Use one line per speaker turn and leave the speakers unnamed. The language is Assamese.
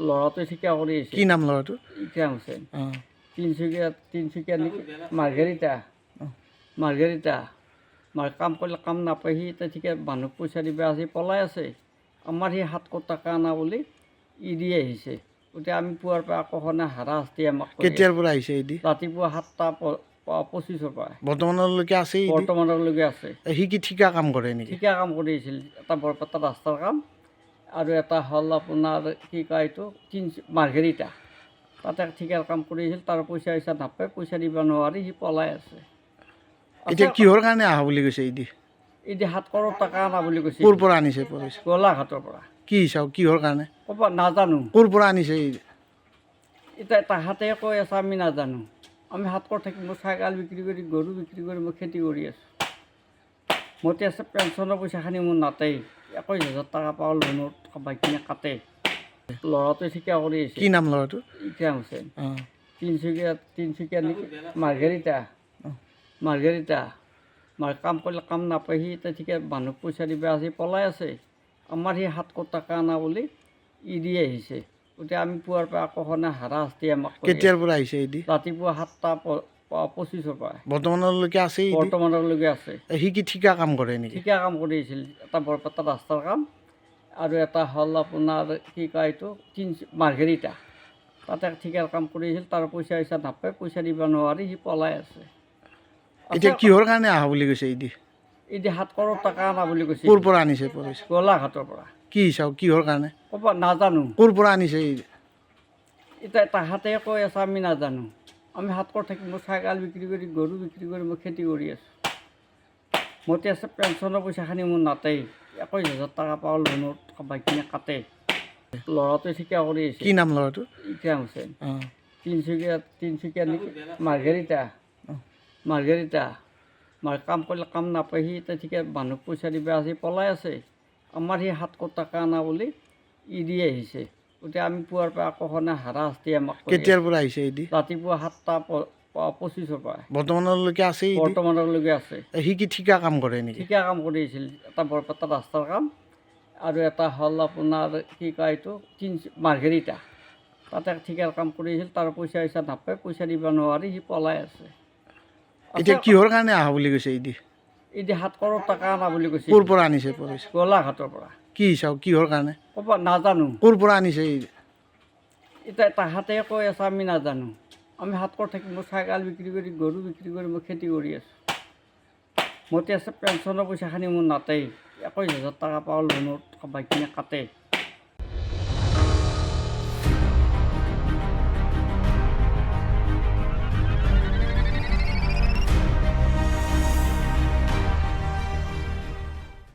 ল'ৰাটোৱে ঠিকা কৰি আছে।
কি নাম ল'ৰাটোৰ?
ইকৰাম হুছেইন।
অঁ
তিনিচুকীয়া নেকি? মাৰ্ঘেৰিটা কাম কৰিলে কাম নাপায়, সি এতিয়া ঠিকে মানুহক পইচা দিবা আজি পলাই আছে। আমাৰ সি 700 টকা আনা বুলি ইডি আহিছে। গতিকে আমি পুৱাৰ পৰা আকৰ্ষণে হাৰাশাস্তি আমাক কৰি
কেতিয়াৰ পৰা আহিছে ইডি?
ৰাতিপুৱা 7:25 পৰা
বৰ্তমানলৈকে আছে ইডি?
বৰ্তমানলৈকে আছে।
সি কি ঠিকা কাম কৰে নেকি?
ঠিকা কাম কৰিছিল, এটা বৰপেটা ৰাস্তাৰ কাম আৰু এটা হ'ল আপোনাৰ কি কয় এইটো মাৰ্ঘেৰিটা, তাতে ঠিকাৰ কাম কৰিছিল। তাৰ পইচা নাপায়, পইচা দিব নোৱাৰি, সি পলাই আছে।
এতিয়া কিহৰ কাৰণে আহা বুলি কৈছে ইডি?
ইডি 7 কৰোৰ টকা আনা বুলি কৈছে।
ক'ৰ পৰা আনিছে পইচা?
গোলাঘাটৰ পৰা।
কি হিচাপ, কিহৰ কাৰণে?
ক'ব নাজানো।
ক'ৰ পৰা আনিছে?
এতিয়া তাহাঁতে কৈ আছে আমি নাজানো। আমি 7 কৰোৰ থাকি মই ছাগল বিক্ৰী কৰি, গৰু বিক্ৰী কৰি মই খেতি কৰি আছোঁ। মতে আছে পেঞ্চনৰ পইচাখিনি মোৰ নাটেই। 21,000 টকা পাওঁ লোনত, বাকীখিনি কাটে। ল'ৰাটোৱে ঠিকা কৰি আছে।
কি নাম ল'ৰাটোৰ?
ইকৰাম হুছেইন।
অঁ
তিনিচুকীয়া নেকি? মাৰ্ঘেৰিটা কাম কৰিলে কাম নাপায়, সি এতিয়া ঠিকে মানুহক পইচা দিবা আজি পলাই আছে। আমাৰ সি 700 টকা আনা বুলি ইডি আহিছে। গতিকে আমি পুৱাৰ পৰা আকৰ্ষণে হাৰাশাস্তি আমাক কৰি
কেতিয়াৰ পৰা আহিছে ইডি?
ৰাতিপুৱা 7:25 পৰা
বৰ্তমানলৈকে আছে ইডি?
বৰ্তমানলৈকে আছে।
সি কি ঠিকা কাম কৰে নেকি?
ঠিকা কাম কৰিছিল, এটা বৰপেটা ৰাস্তাৰ কাম আৰু এটা হ'ল আপোনাৰ কি কয় এইটো মাৰ্ঘেৰিটা, তাতে ঠিকাৰ কাম কৰিছিল। তাৰ পইচা নাপায়, পইচা দিব নোৱাৰি, সি পলাই আছে।
এতিয়া কিহৰ কাৰণে আহা বুলি কৈছে ইডি?
ইডি 7 কৰোৰ টকা আনা বুলি কৈছে।
ক'ৰ পৰা আনিছে পইচা?
গোলাঘাটৰ পৰা।
কি হিচাপ, কিহৰ কাৰণে?
ক'ব নাজানো।
ক'ৰ পৰা আনিছে?
এতিয়া তাহাঁতে কৈ আছে আমি নাজানো। আমি 7 কৰোৰ থাকি মই ছাগল বিক্ৰী কৰি, গৰু বিক্ৰী কৰি মই খেতি কৰি আছোঁ। মতে আছে পেঞ্চনৰ পইচাখিনি মোৰ নাটেই। 21,000 টকা পাওঁ লোনত, বাকীখিনি কাটে। ল'ৰাটোৱে ঠিকা কৰি আছে।
কি নাম ল'ৰাটোৰ?
ইকৰাম হুছেইন।
অঁ
তিনিচুকীয়া নেকি? মাৰ্ঘেৰিটা কাম কৰিলে কাম নাপায়, সি এতিয়া ঠিকে মানুহক পইচা দিবা আজি পলাই আছে। আমাৰ সি 700 টকা আনা বুলি ইডি আহিছে। গতিকে আমি পুৱাৰ পৰা আকৰ্ষণে হাৰাশাস্তি আমাক কৰি
কেতিয়াৰ পৰা আহিছে ইডি?
ৰাতিপুৱা 7:25 পৰা
বৰ্তমানলৈকে আছে ইডি?
বৰ্তমানলৈকে আছে।
সি কি ঠিকা কাম কৰে নেকি?
ঠিকা কাম কৰিছিল, এটা বৰপেটা ৰাস্তাৰ কাম আৰু এটা হ'ল আপোনাৰ কি কয় এইটো মাৰ্ঘেৰিটা, তাতে ঠিকাৰ কাম কৰিছিল। তাৰ পইচা নাপায়, পইচা দিব নোৱাৰি, সি পলাই আছে।
এতিয়া কিহৰ কাৰণে আহা বুলি কৈছে ইডি?
ইডি 7 কৰোৰ টকা আনা বুলি কৈছে।
ক'ৰ পৰা আনিছে পইচা?
গোলাঘাটৰ পৰা।
কি হিচাপ, কিহৰ কাৰণে?
ক'ব নাজানো।
ক'ৰ পৰা আনিছে?
এতিয়া তাহাঁতে কৈ আছে আমি নাজানো। আমি 7 কৰোৰ থাকি মই ছাগল বিক্ৰী কৰি, গৰু বিক্ৰী কৰি মই খেতি কৰি আছোঁ। মতে আছে পেঞ্চনৰ পইচাখিনি মোৰ নাটেই। 21,000 টকা পাওঁ লোনত, বাকীখিনি কাটে।